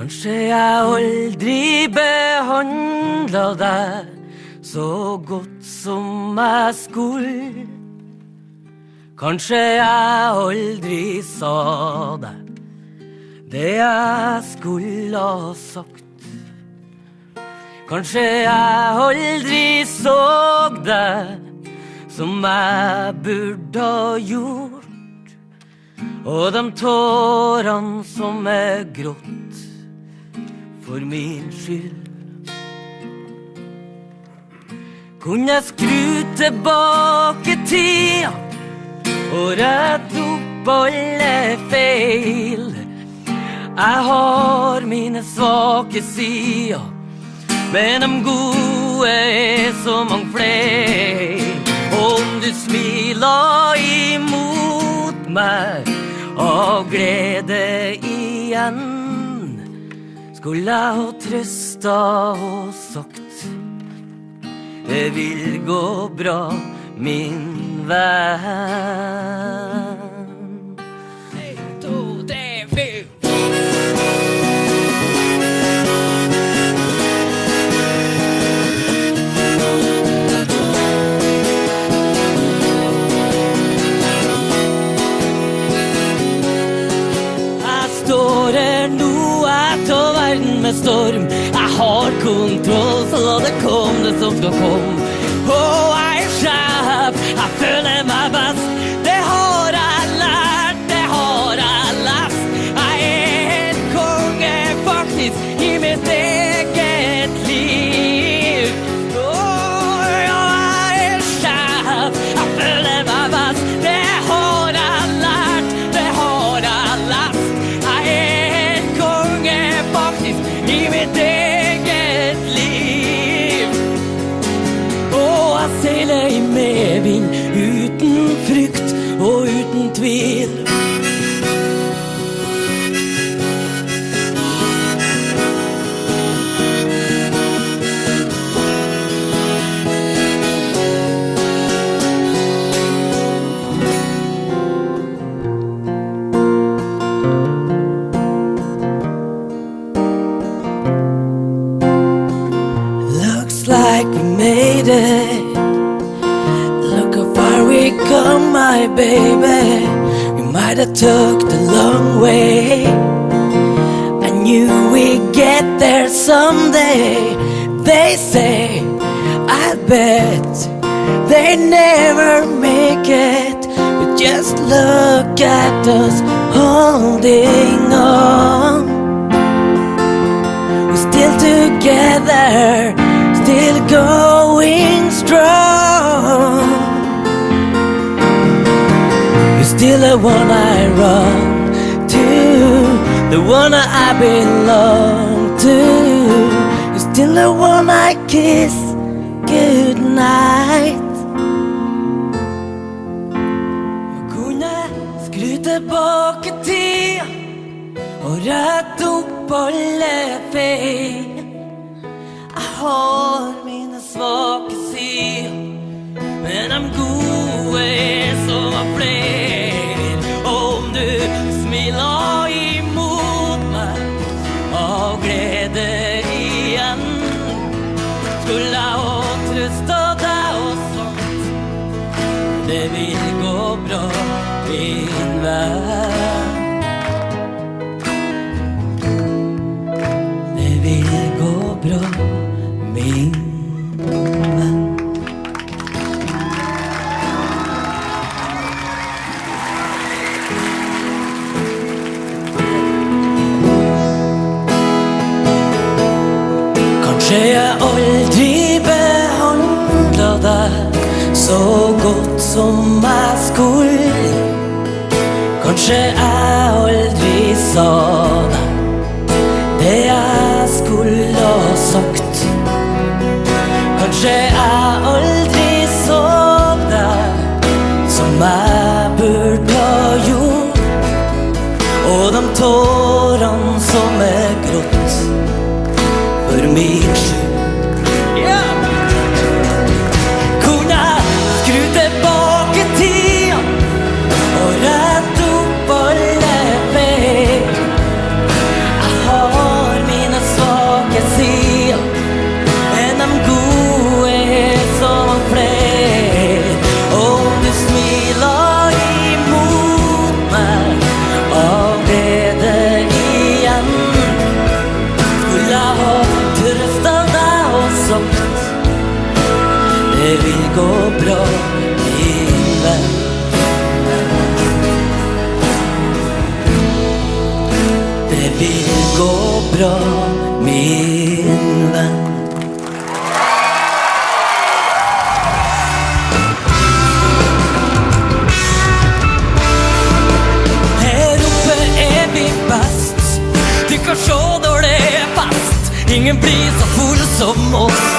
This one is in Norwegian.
Kanskje jeg aldri behandlet deg så godt som jeg skulle. Kanskje jeg aldri sa deg det jeg skulle ha sagt. Kanskje jeg aldri så deg som jeg burde ha gjort. Og de tårene som er grått for min skyld. Kunne jeg skru tilbake tida og rette opp alle feil. Jeg har mine svake sider, men de gode er så mange flere. Om du smiler imot meg av glede igjen, skulle jeg ha trøstet og sagt det vil gå bra, min venn. 1, 2, 3, 4. Jeg står her nå, jeg tar verden med storm. Jeg har kontroll, så la det komme det som skal komme. Jeg er sjef, jeg føler meg best. Det har jeg lært, det har jeg lest. Jeg er en konge faktisk i mitt eget liv. Jeg er sjef, jeg føler meg best. Det har jeg lært, det har jeg lest. Jeg er en konge faktisk i mitt eget liv. Jeg seiler i medvind uten frykt og uten tvil. Looks like we made it. Look how far we come, my baby. We might have took the long way. I knew we'd get there someday. They say, I bet they never make it. But just look at us holding on. We're still together, still going strong. You're still the one I run to, the one I belong to. You're still the one I kiss goodnight. Jeg kunne skru tilbake tida og rette opp alle feil. Jeg har mine svake sider, men de gode er som flere. Om du smiler imot meg av glede igjen, skulle jeg ha trøstet deg og sagt det vil gå bra, min venn. Det vil gå bra, min venn. Kanskje jeg aldri behandlet deg så godt som jeg skulle. Kanskje jeg aldri sa deg det jeg skulle ha sagt. Kanskje jeg aldri så deg som jeg burde ha gjort. Og de tårene som er grått for min skyld. Kunne jeg skru tilbake tida og rette opp alle feil. Jeg har bra, min venn. Her oppe er vi best. Du kan se når det er fest. Ingen blir så full som oss.